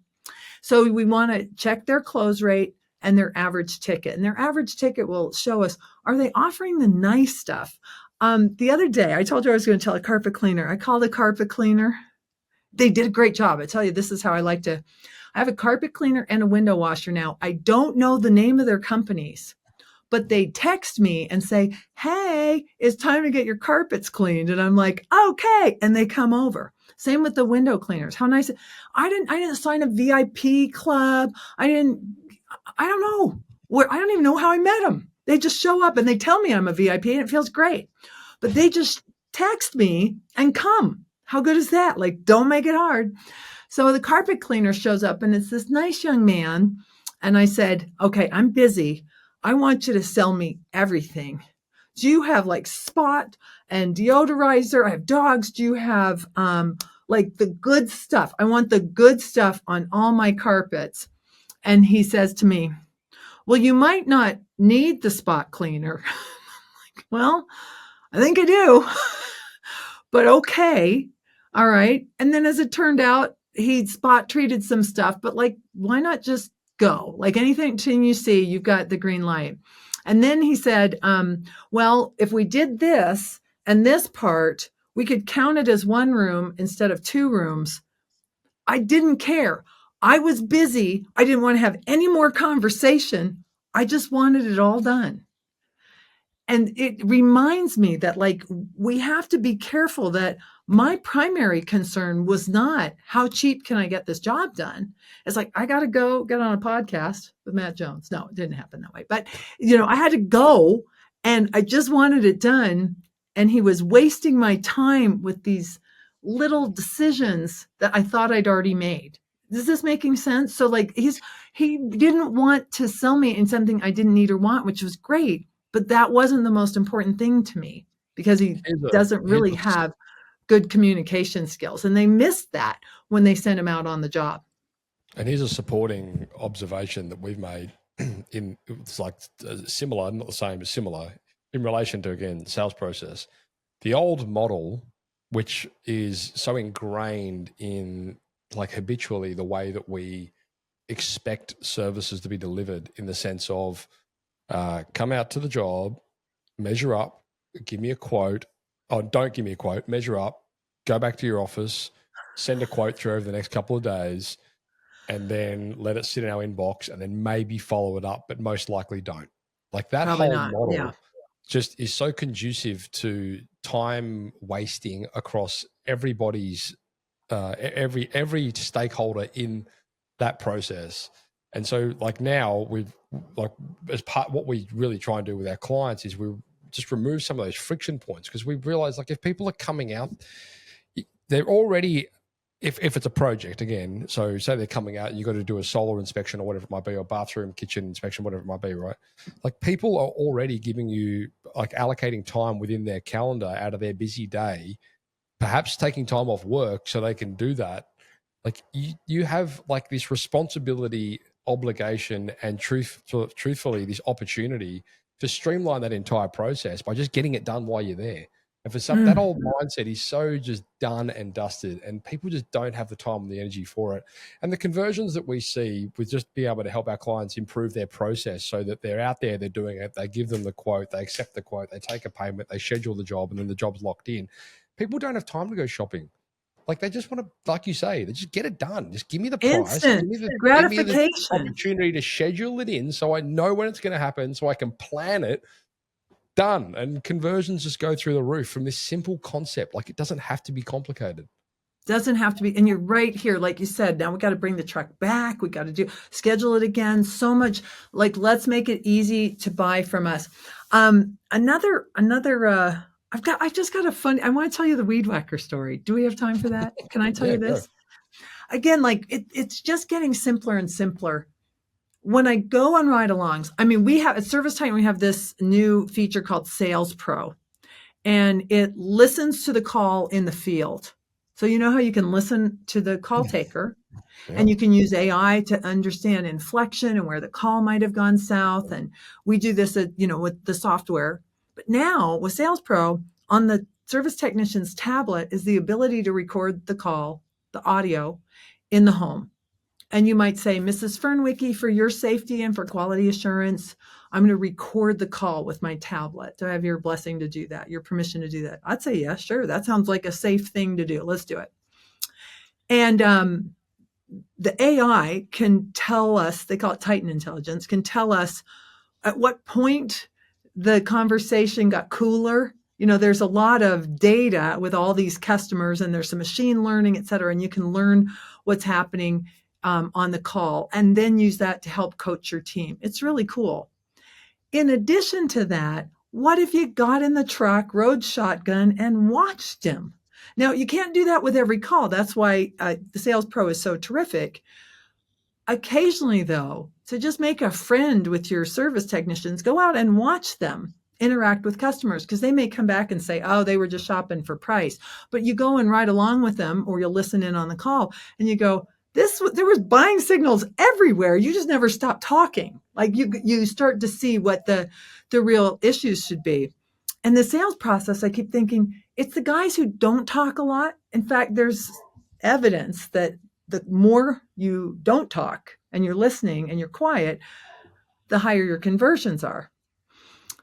So we want to check their close rate and their average ticket. And their average ticket will show us, are they offering the nice stuff? The other day, I told you I was going to tell a carpet cleaner. I called a carpet cleaner. They did a great job. I tell you, this is how I like to. I have a carpet cleaner and a window washer now. I don't know the name of their companies, but they text me and say, hey, it's time to get your carpets cleaned. And I'm like, okay. And they come over. Same with the window cleaners. How nice. I didn't sign a VIP club. I don't know. I don't even know how I met them. They just show up and they tell me I'm a VIP and it feels great. But they just text me and come. How good is that? Like, don't make it hard. So the carpet cleaner shows up and it's this nice young man. And I said, okay, I'm busy. I want you to sell me everything. Do you have like spot and deodorizer? I have dogs. Do you have like the good stuff? I want the good stuff on all my carpets. And he says to me, well, you might not need the spot cleaner. Like, well, I think I do. But okay. All right. And then as it turned out, he spot treated some stuff, but like, why not just go? Like anything you see, you've got the green light. And then he said, well, if we did this and this part, we could count it as one room instead of 2 rooms. I didn't care. I was busy. I didn't want to have any more conversation. I just wanted it all done. And it reminds me that like we have to be careful that my primary concern was not how cheap can I get this job done. It's like, I got to go get on a podcast with Matt Jones. No, it didn't happen that way. But, I had to go and I just wanted it done. And he was wasting my time with these little decisions that I thought I'd already made. Is this making sense? So like he didn't want to sell me in something I didn't need or want, which was great. But that wasn't the most important thing to me because he doesn't really have good communication skills. And they missed that when they sent him out on the job. And here's a supporting observation that we've made it's like similar, not the same, but similar in relation to, again, sales process. The old model, which is so ingrained in like habitually the way that we expect services to be delivered in the sense of come out to the job, measure up, give me a quote. Oh, don't give me a quote, measure up, go back to your office, send a quote through over the next couple of days, and then let it sit in our inbox and then maybe follow it up, but most likely don't. Like that Probably whole not. Yeah. model just is so conducive to time wasting across everybody's every stakeholder in that process. And so like now we've like as part what we really try and do with our clients is we just remove some of those friction points, because we realize like if people are coming out, they're already if it's a project again, so say they're coming out and you've got to do a solar inspection or whatever it might be, or bathroom, kitchen inspection, whatever it might be, right? Like people are already giving you like allocating time within their calendar out of their busy day, perhaps taking time off work so they can do that. Like you have like this responsibility, obligation, and truthfully, this opportunity to streamline that entire process by just getting it done while you're there. And for some, that old mindset is so just done and dusted, and people just don't have the time and the energy for it. And the conversions that we see with just being able to help our clients improve their process so that they're out there, they're doing it, they give them the quote, they accept the quote, they take a payment, they schedule the job, and then the job's locked in. People don't have time to go shopping. Like they just want to, like you say, they just get it done. Just give me the price, Instant give me the gratification. opportunity to schedule it in so I know when it's going to happen, so I can plan it. Done. And conversions just go through the roof from this simple concept. Like it doesn't have to be complicated. Doesn't have to be. And you're right here, like you said, now we got to bring the truck back. We got to schedule it again. So much like, let's make it easy to buy from us. Another, I just got a fun, I want to tell you the weed whacker story. Do we have time for that? Can I tell you this? Go. Again, like it's just getting simpler and simpler. When I go on ride-alongs, I mean, we have at Service Titan, we have this new feature called Sales Pro, and it listens to the call in the field. So you know how you can listen to the call taker, and you can use AI to understand inflection and where the call might have gone south. And we do this, with the software. But now with Sales Pro on the service technician's tablet is the ability to record the call, the audio in the home. And you might say, Mrs. Fernwicke, for your safety and for quality assurance, I'm going to record the call with my tablet. Do I have your blessing to do that? Your permission to do that? I'd say, yeah, sure. That sounds like a safe thing to do. Let's do it. And the AI can tell us, they call it Titan Intelligence, can tell us at what point the conversation got cooler. There's a lot of data with all these customers, and there's some machine learning, et cetera, and you can learn what's happening on the call, and then use that to help coach your team. It's really cool. In addition to that, what if you got in the truck, rode shotgun, and watched him? Now, you can't do that with every call. That's why the Sales Pro is so terrific. Occasionally, though, to just make a friend with your service technicians, go out and watch them interact with customers, because they may come back and say, oh, they were just shopping for price. But you go and ride along with them, or you'll listen in on the call, and you go, there was buying signals everywhere. You just never stop talking. Like you start to see what the real issues should be. And the sales process, I keep thinking, it's the guys who don't talk a lot. In fact, there's evidence that the more you don't talk and you're listening and you're quiet, the higher your conversions are.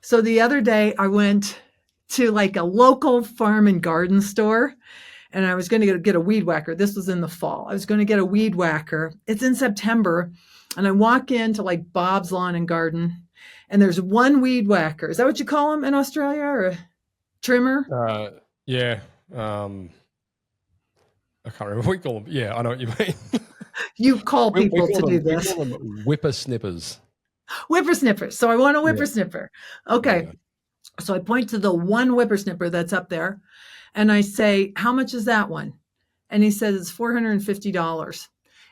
So the other day I went to like a local farm and garden store, and I was going to get a weed whacker. This was in the fall. I was going to get a weed whacker. It's in September. And I walk into like Bob's Lawn and Garden, and there's one weed whacker. Is that what you call them in Australia, or a trimmer? Yeah. I can't remember what we call them. Yeah, I know what you mean. You call people to do this. We call them whippersnippers. Whippersnippers. So I want a whippersnipper. Okay. Yeah. So I point to the one whippersnipper that's up there, and I say, how much is that one? And he says, it's $450.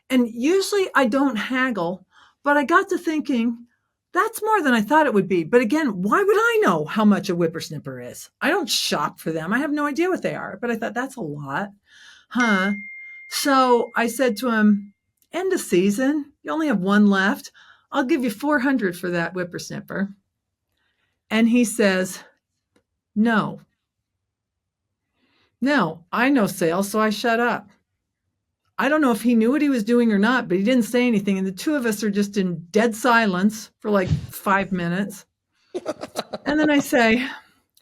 And usually I don't haggle, but I got to thinking, that's more than I thought it would be. But again, why would I know how much a whippersnipper is? I don't shop for them. I have no idea what they are. But I thought, that's a lot. Huh? So I said to him, end of season, you only have one left. I'll give you $400 for that whippersnipper. And he says, no, I know sales, so I shut up. I don't know if he knew what he was doing or not, but he didn't say anything. And the two of us are just in dead silence for like 5 minutes. And then I say,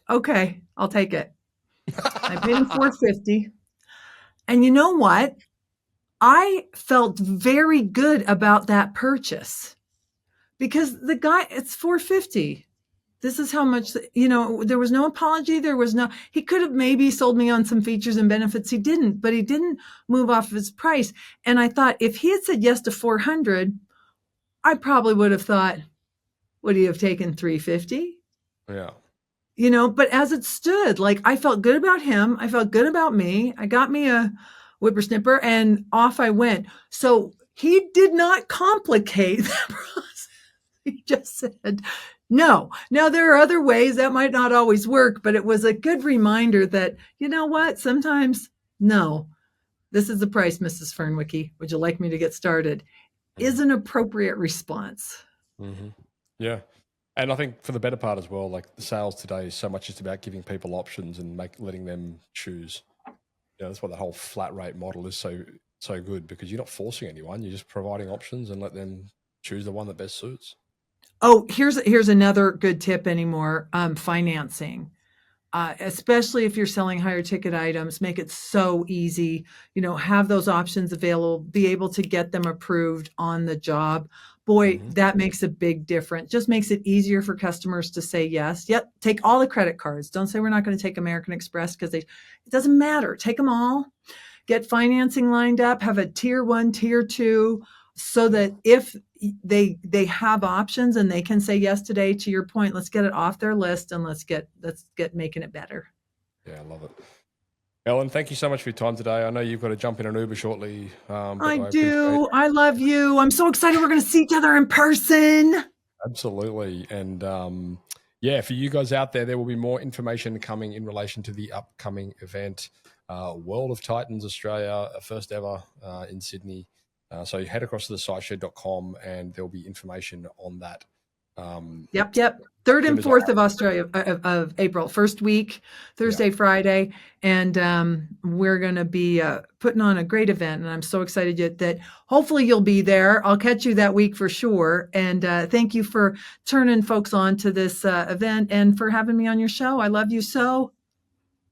okay, I'll take it. I paid him $450. And you know what? I felt very good about that purchase because the guy, it's $450. This is how much, there was no apology. He could have maybe sold me on some features and benefits. He didn't, but he didn't move off of his price. And I thought if he had said yes to 400, I probably would have thought, would he have taken 350? Yeah. But as it stood, like I felt good about him. I felt good about me. I got me a whippersnipper and off I went. So he did not complicate the process. He just said, no. Now, there are other ways that might not always work, but it was a good reminder that, you know what, sometimes, no, this is the price, Mrs. Fernwicke. Would you like me to get started? Is an appropriate response. Mm-hmm. Yeah. And I think for the better part as well, like the sales today is so much just about giving people options and letting them choose. That's why the whole flat rate model is so good, because you're not forcing anyone. You're just providing options and let them choose the one that best suits. Oh, here's another good tip anymore. Financing. Especially if you're selling higher ticket items, make it so easy, have those options available, be able to get them approved on the job. Boy, that makes a big difference. Just makes it easier for customers to say yes. Yep. Take all the credit cards. Don't say we're not going to take American Express because it doesn't matter. Take them all, get financing lined up, have a tier 1, tier 2, so that if they have options and they can say yes today, to your point, let's get it off their list and let's get making it better. Yeah, I love it. Ellen, thank you so much for your time today. I know you've got to jump in an Uber shortly. I do. I love you. I'm so excited we're going to see each other in person. Absolutely. And for you guys out there, there will be more information coming in relation to the upcoming event, World of Titans Australia, first ever in Sydney. So you head across to the siteshed.com and there'll be information on that. Yep. 3rd and 4th of Australia of April, first week, Thursday, Friday. And we're going to be putting on a great event. And I'm so excited that hopefully you'll be there. I'll catch you that week for sure. And thank you for turning folks on to this event and for having me on your show. I love you so.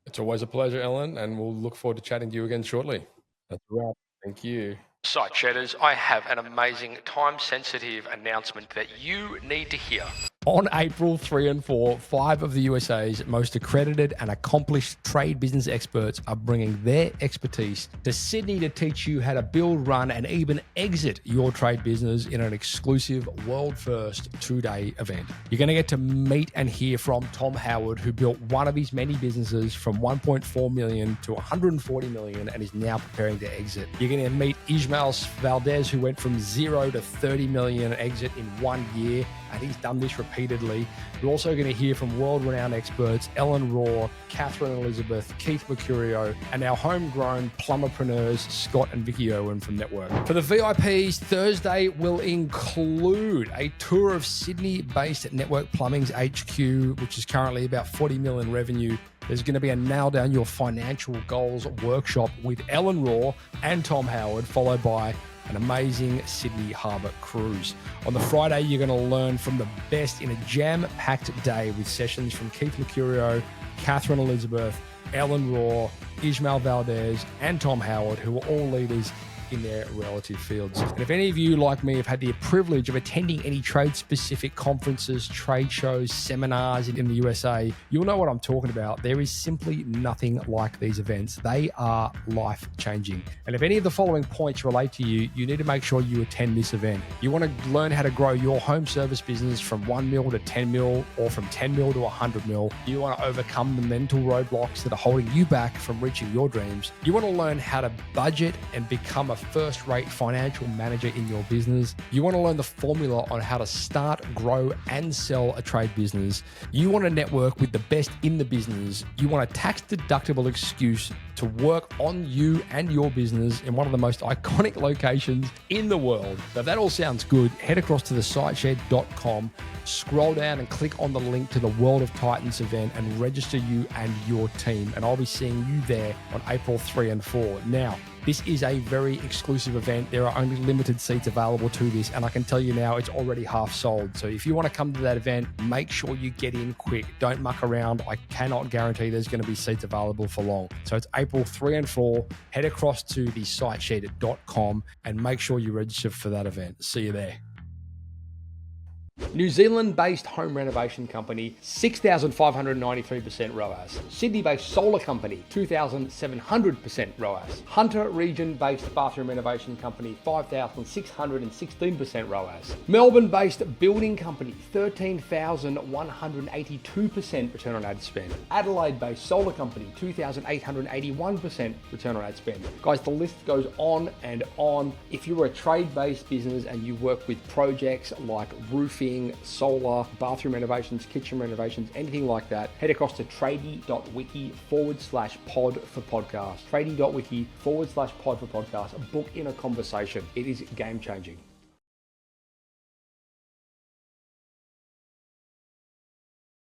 It's always a pleasure, Ellen. And we'll look forward to chatting to you again shortly. That's right. Thank you. Site Shedders, I have an amazing time-sensitive announcement that you need to hear. On April 3 and 4, 5 of the USA's most accredited and accomplished trade business experts are bringing their expertise to Sydney to teach you how to build, run, and even exit your trade business in an exclusive world-first 2-day event. You're going to get to meet and hear from Tom Howard, who built one of his many businesses from 1.4 million to 140 million and is now preparing to exit. You're going to meet Ismael Valdez, who went from 0 to 30 million exit in 1 year, and he's done this repeatedly. You're also going to hear from world-renowned experts Ellen Rohr, Catherine Elizabeth, Keith Mercurio, and our homegrown plumberpreneurs Scott and Vicky Owen from Network. For the VIPs, Thursday will include a tour of Sydney-based Network Plumbing's HQ, which is currently about 40 million revenue. There's going to be a Nail Down Your Financial Goals workshop with Ellen Rohr and Tom Howard, followed by an amazing Sydney Harbour cruise. On the Friday, you're going to learn from the best in a jam-packed day with sessions from Keith Mercurio, Catherine Elizabeth, Ellen Rohr, Ismael Valdez, and Tom Howard, who are all leaders in their relative fields. And if any of you, like me, have had the privilege of attending any trade-specific conferences, trade shows, seminars in the USA, you'll know what I'm talking about. There is simply nothing like these events. They are life-changing. And if any of the following points relate to you, you need to make sure you attend this event. You want to learn how to grow your home service business from 1 mil to 10 mil or from 10 mil to 100 mil. You want to overcome the mental roadblocks that are holding you back from reaching your dreams. You want to learn how to budget and become a first-rate financial manager in your business. You want to learn the formula on how to start, grow, and sell a trade business. You want to network with the best in the business. You want a tax-deductible excuse to work on you and your business in one of the most iconic locations in the world. So if that all sounds good, head across to thesiteshed.com, scroll down and click on the link to the World of Titans event and register you and your team. And I'll be seeing you there on April 3 and 4. Now, This is a very exclusive event. There are only limited seats available to this, and I can tell you now it's already half sold. So if you want to come to that event, make sure you get in quick. Don't muck around. I cannot guarantee there's going to be seats available for long. So it's April 3 and 4. Head across to the sitesheet.com and make sure you register for that event. See you there. New Zealand-based home renovation company, 6,593% ROAS. Sydney-based solar company, 2,700% ROAS. Hunter region-based bathroom renovation company, 5,616% ROAS. Melbourne-based building company, 13,182% return on ad spend. Adelaide-based solar company, 2,881% return on ad spend. Guys, the list goes on and on. If you're a trade-based business and you work with projects like roofing, solar, bathroom renovations, kitchen renovations, anything like that, head across to tradie.wiki/pod for podcast. Tradie.wiki/pod for podcast. Book in a conversation. It is game changing.